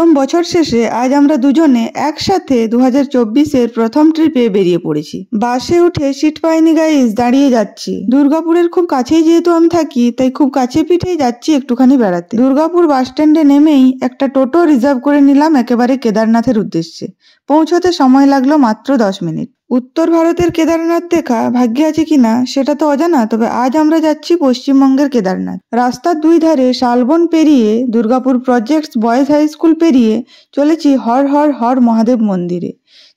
একদম বছর শেষে আজ আমরা দুজনে একসাথে 2024-এর প্রথম ট্রিপে বেরিয়ে পড়েছি। বাসে উঠে সিট পাইনি গাইস, দাঁড়িয়ে যাচ্ছি। দুর্গাপুরের খুব কাছেই যেহেতু আমি থাকি, তাই খুব কাছে পিঠেই যাচ্ছি একটুখানি বেড়াতে। দুর্গাপুর বাস স্ট্যান্ডে নেমেই একটা টোটো রিজার্ভ করে নিলাম একেবারে কেদারনাথের উদ্দেশ্যে। পৌঁছতে সময় লাগলো মাত্র 10 মিনিট। উত্তর ভারতের কেদারনাথ দেখা ভাগ্যে আছে কিনা সেটা তো অজানা, তবে আজ আমরা যাচ্ছি পশ্চিমবঙ্গের কেদারনাথ। রাস্তার দুই ধারে শালবন পেরিয়ে Durgapur projects boys high school পেরিয়ে চলেছি হর হর হর মহাদেব মন্দিরে,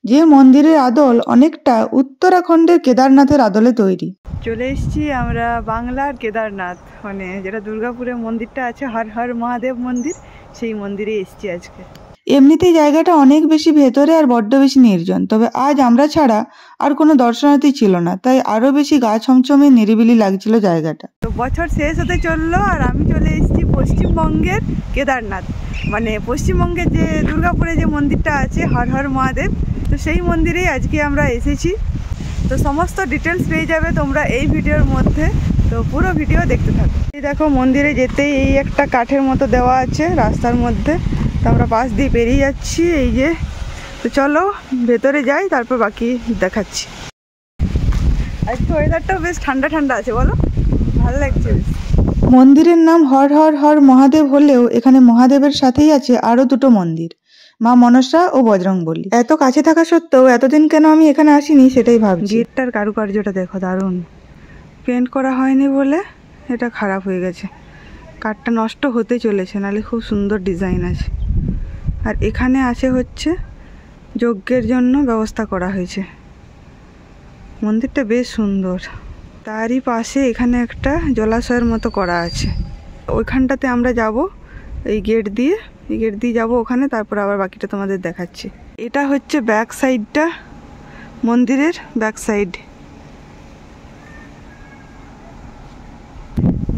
যে মন্দিরের আদল অনেকটা উত্তরাখণ্ডের কেদারনাথের আদলে তৈরি। চলে এসেছি আমরা বাংলার কেদারনাথ, মানে যেটা দুর্গাপুরে মন্দিরটা আছে হর হর মহাদেব মন্দির, সেই মন্দিরে এসেছি আজকে। এমনিতেই জায়গাটা অনেক বেশি ভেতরে আর বড্ড বেশি নির্জন, তবে আজ আমরা ছাড়া আর কোনো দর্শনার্থী ছিল না, তাই আরো বেশি গা ছমছমে নিরিবিলি লাগছিল জায়গাটা। তো বছর শেষ হতে চললো আর আমি চলে এসেছি পশ্চিমবঙ্গের কেদারনাথ, মানে পশ্চিমবঙ্গের যে দুর্গাপুরে যে মন্দিরটা আছে হর হর মহাদেব, তো সেই মন্দিরেই আজকে আমরা এসেছি। তো সমস্ত ডিটেলস পেয়ে যাবে তোমরা এই ভিডিওর মধ্যে, তো পুরো ভিডিও দেখতে থাকো। এই দেখো মন্দিরে যেতেই এই একটা কাঠের মতো দেওয়া আছে রাস্তার মধ্যে, তো আমরা পাশ দিয়ে বেরিয়ে যাচ্ছি এই যে। তো চলো ভেতরে যাই, তারপর বাকি দেখাচ্ছি। আজকে ওয়েদারটাও বেশ ঠান্ডা ঠান্ডা আছে, বলো ভালো লাগছে বেশ। মন্দিরের নাম হর হর হর মহাদেব হলেও এখানে মহাদেবের সাথেই আছে আরো দুটো মন্দির, মা মনসা ও বজরংবলী। এত কাছে থাকা সত্ত্বেও এতদিন কেন আমি এখানে আসিনি সেটাই ভাবছি। গেটটার কারুকার্যটা দেখো, দারুণ। পেন্ট করা হয়নি বলে এটা খারাপ হয়ে গেছে, কাঠটা নষ্ট হতে চলেছে, নাহলে খুব সুন্দর ডিজাইন আছে। আর এখানে আছে হচ্ছে যজ্ঞের জন্য ব্যবস্থা করা হয়েছে। মন্দিরটা বেশ সুন্দর। তারই পাশে এখানে একটা জলাশয়ের মতো করা আছে, ওইখানটাতে আমরা যাব এই গেট দিয়ে যাব ওখানে, তারপর আবার বাকিটা তোমাদের দেখাচ্ছি। এটা হচ্ছে ব্যাক সাইডটা, মন্দিরের ব্যাক সাইড।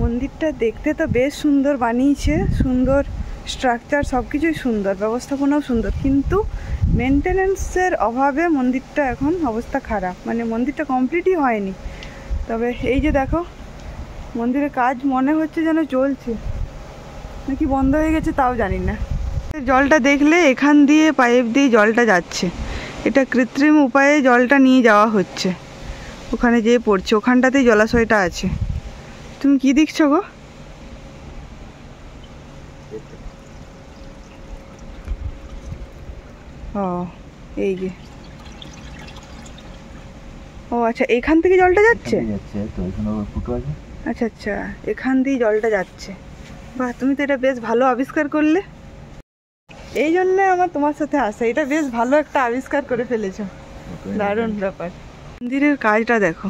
মন্দিরটা দেখতে তো বেশ সুন্দর বানিয়েছে, সুন্দর স্ট্রাকচার, সব কিছুই সুন্দর, ব্যবস্থাপনাও সুন্দর, কিন্তু মেনটেনেন্সের অভাবে মন্দিরটা এখন অবস্থা খারাপ, মানে মন্দিরটা কমপ্লিটই হয়নি। তবে এই যে দেখো মন্দিরের কাজ মনে হচ্ছে যেন চলছে, নাকি বন্ধ হয়ে গেছে তাও জানি না। জলটা দেখলে এখান দিয়ে পাইপ দিয়ে জলটা যাচ্ছে, এটা কৃত্রিম উপায়ে জলটা নিয়ে যাওয়া হচ্ছে, ওখানে যেয়ে পড়ছে, ওখানটাতেই জলাশয়টা আছে। তুমি কি দেখছো গো? ও এই যে, ও আচ্ছা, এখান থেকে জলটা যাচ্ছে। আচ্ছা আচ্ছা, এখান দিয়ে জলটা যাচ্ছে। বাহ, তুমি তো এটা বেশ ভালো আবিষ্কার করলে, এই জন্যে আমার তোমার সাথে আসা। এটা বেশ ভালো একটা আবিষ্কার করে ফেলেছো, দারুণ ব্যাপার। মন্দিরের কাজটা দেখো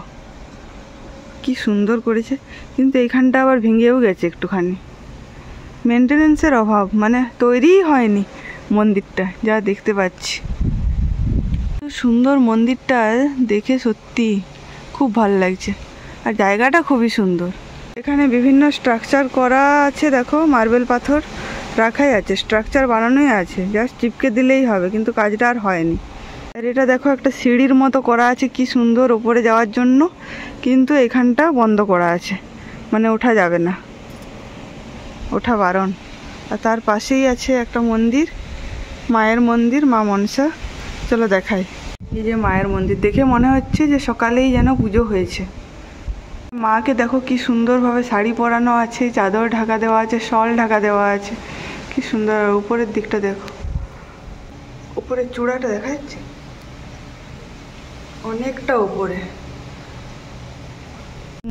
কি সুন্দর করেছে, কিন্তু এইখানটা আবার ভেঙেও গেছে একটুখানি, মেনটেনেন্সের অভাব, মানে তৈরিই হয়নি মন্দিরটা, যা দেখতে পাচ্ছি। সুন্দর মন্দিরটা দেখে সত্যি খুব ভালো লাগছে, আর জায়গাটা খুবই সুন্দর। এখানে বিভিন্ন স্ট্রাকচার করা আছে, দেখো মার্বেল পাথর রাখাই আছে, স্ট্রাকচার বানানোই আছে, জাস্ট চিপকে দিলেই হবে, কিন্তু কাজটা আর হয়নি। আর এটা দেখো একটা সিঁড়ির মতো করা আছে, কি সুন্দর ওপরে যাওয়ার জন্য, কিন্তু এখানটা বন্ধ করা আছে, মানে ওঠা যাবে না, ওঠা বারণ। আর তার পাশেই আছে একটা মন্দির, মায়ের মন্দির, মা মনসা। চলো দেখাই। এই যে মায়ের মন্দির, দেখে মনে হচ্ছে যে সকালেই যেন পুজো হয়েছে। মাকে দেখো কি সুন্দরভাবে শাড়ি পরানো আছে, চাদর ঢাকা দেওয়া আছে, শল ঢাকা দেওয়া আছে, কি সুন্দর। উপরের দিকটা দেখো, উপরের চূড়াটা দেখা যাচ্ছে অনেকটা উপরে।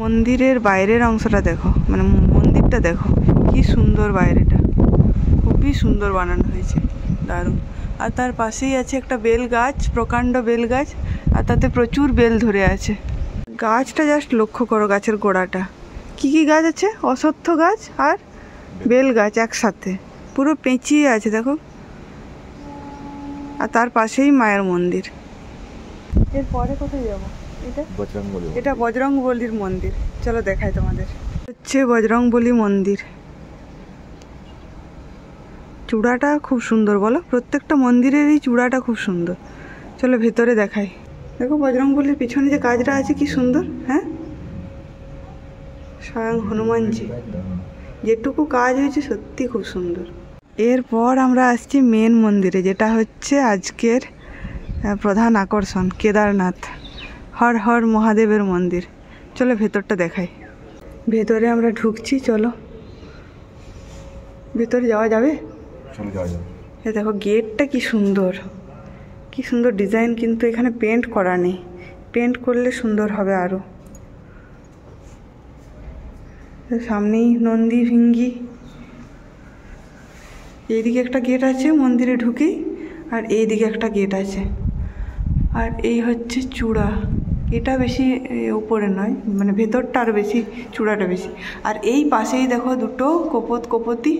মন্দিরের বাইরের অংশটা দেখো, মানে মন্দিরটা দেখো কি সুন্দর, বাইরেটা খুবই সুন্দর বানানো হয়েছে, দারুণ। আর তার পাশেই আছে একটা বেল গাছ, প্রকাণ্ড বেল গাছ, আর তাতে প্রচুর বেল ধরে আছে। গাছটা জাস্ট লক্ষ্য করো, গাছের গোড়াটা কি কি গাছ আছে, অশ্বত্থ গাছ আর বেল গাছ একসাথে পুরো পেঁচিয়ে আছে দেখো। আর তার পাশেই মায়ের মন্দির। এরপরে কোথায় যাবো? এটা বজরংবলীর মন্দির, চলো দেখাই তোমাদের। হচ্ছে বজরংবলী মন্দির, চূড়াটা খুব সুন্দর, বলো প্রত্যেকটা মন্দিরেরই চূড়াটা খুব সুন্দর। চলো ভেতরে দেখাই। দেখো বজরংবলীর পিছনে যে কাজটা আছে কি সুন্দর, হ্যাঁ, স্বয়ং হনুমানজি, যেটুকু কাজ হয়েছে সত্যি খুব সুন্দর। এরপর আমরা আসছি মেন মন্দিরে, যেটা হচ্ছে আজকের প্রধান আকর্ষণ, কেদারনাথ হর হর মহাদেবের মন্দির। চলো ভেতরটা দেখাই। ভেতরে আমরা ঢুকছি, চলো ভেতরে যাওয়া যাবে। এ দেখো গেটটা কি সুন্দর, কি সুন্দর ডিজাইন, কিন্তু এখানে পেন্ট করা নেই, পেন্ট করলে সুন্দর হবে আরও। সামনেই নন্দী ভিঙ্গি, এইদিকে একটা গেট আছে মন্দিরে ঢুকেই, আর এইদিকে একটা গেট আছে। আর এই হচ্ছে চূড়া, এটা বেশি উপরে নয়, মানে ভেতরটা আরও বেশি, চূড়াটা বেশি। আর এই পাশেই দেখো দুটো কপতি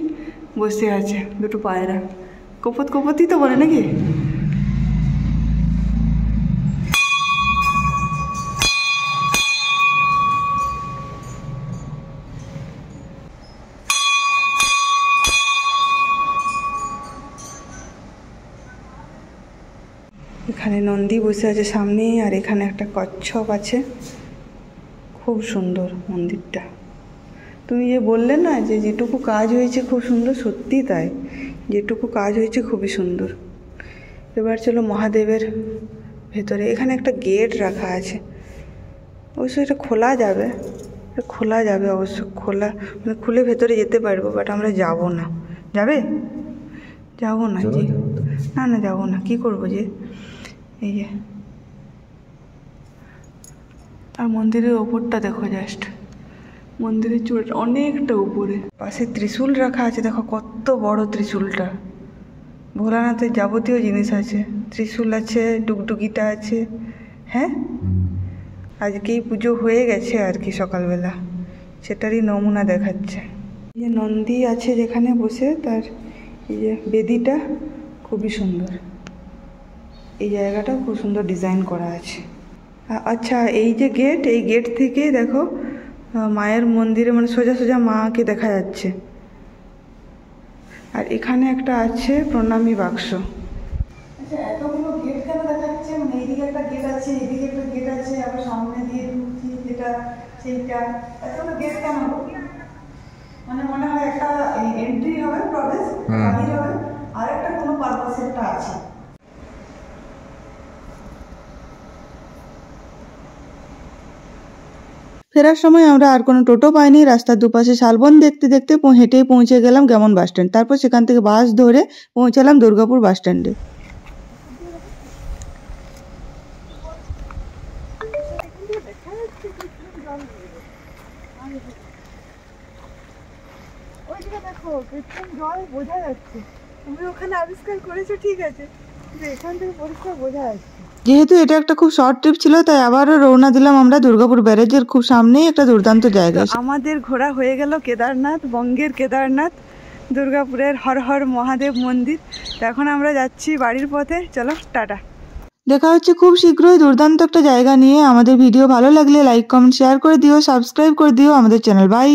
বসে আছে, দুটো পায়রা। কপতি তো বলে নাকি? এখানে নন্দী বসে আছে সামনেই, আর এখানে একটা কচ্ছপ আছে। খুব সুন্দর মন্দিরটা। তুমি যে বললে না যে যেটুকু কাজ হয়েছে খুব সুন্দর, সত্যি তাই, যেটুকু কাজ হয়েছে খুবই সুন্দর। এবার চলো মহাদেবের ভেতরে। এখানে একটা গেট রাখা আছে, অবশ্য এটা খোলা যাবে অবশ্য, খোলা মানে খুলে ভেতরে যেতে পারবো, বাট আমরা যাব না। যাবো না জি, না যাবো না, কি করবো যে। এই যে, আর মন্দিরের ওপরটা দেখো, জাস্ট মন্দিরের চূড়াটা অনেকটা উপরে। পাশে ত্রিশূল রাখা আছে, দেখো কত বড় ত্রিশূলটা। ভোলানাথের যাবতীয় জিনিস আছে, ত্রিশূল আছে, ডুগডুগিটা আছে। হ্যাঁ, আজকেই পুজো হয়ে গেছে আর কি সকালবেলা, সেটারই নমুনা দেখাচ্ছে। এই যে নন্দী আছে যেখানে বসে, তার এই যে বেদিটা খুবই সুন্দর, এই জায়গাটা খুব সুন্দর ডিজাইন করা আছে। আচ্ছা, এই যে গেট, এই গেট থেকে দেখো মায়ের মন্দিরে, মানে সোজা মাকে দেখা যাচ্ছে। আর এখানে একটা আছে প্রণামী বাক্স। আচ্ছা, এতগুলো গেট কেন দেখাচ্ছে? মানে এইদিকে একটা গেট আছে, এইদিকে একটা গেট আছে, আবার সামনে দিয়ে ঢুকছি যেটা সেইটা, এতগুলো গেট কেন? মানে মনে হয় একটা এন্ট্রি হবে, প্রবেশ বাহির হবে, আর একটা কোনো পারপাসেরটা আছে। ফেরার সময় আমরা আর কোনো টোটো পাইনি, রাস্তার দুপাশে শালবন দেখতে দেখতে হেঁটেই পৌঁছে গেলাম কেমন বাস স্ট্যান্ড। তারপর সেখান থেকে বাস ধরে পৌঁছালাম দুর্গাপুর বাস স্ট্যান্ডে। দেখো কৃত্রিম জল বোঝা যাচ্ছে, তুমি ওখানে আবিষ্কার করেছো ঠিক আছে, কিন্তু এখান থেকে পরিষ্কার বোঝা যাচ্ছে। যেহেতু এটা একটা খুব শর্ট ট্রিপ ছিল, তাই আবারও রওনা দিলাম আমরা দুর্গাপুর ব্যারেজের খুব সামনেই একটা দুর্দান্ত জায়গা। আমাদের ঘোরা হয়ে গেল কেদারনাথ, বঙ্গের কেদারনাথ, দুর্গাপুরের হর হর মহাদেব মন্দির। এখন আমরা যাচ্ছি বাড়ির পথে। চলো টাটা, দেখা হচ্ছে খুব শীঘ্রই দুর্দান্ত একটা জায়গা নিয়ে। আমাদের ভিডিও ভালো লাগলে লাইক কমেন্ট শেয়ার করে দিও, সাবস্ক্রাইব করে দিও আমাদের চ্যানেল। বাই।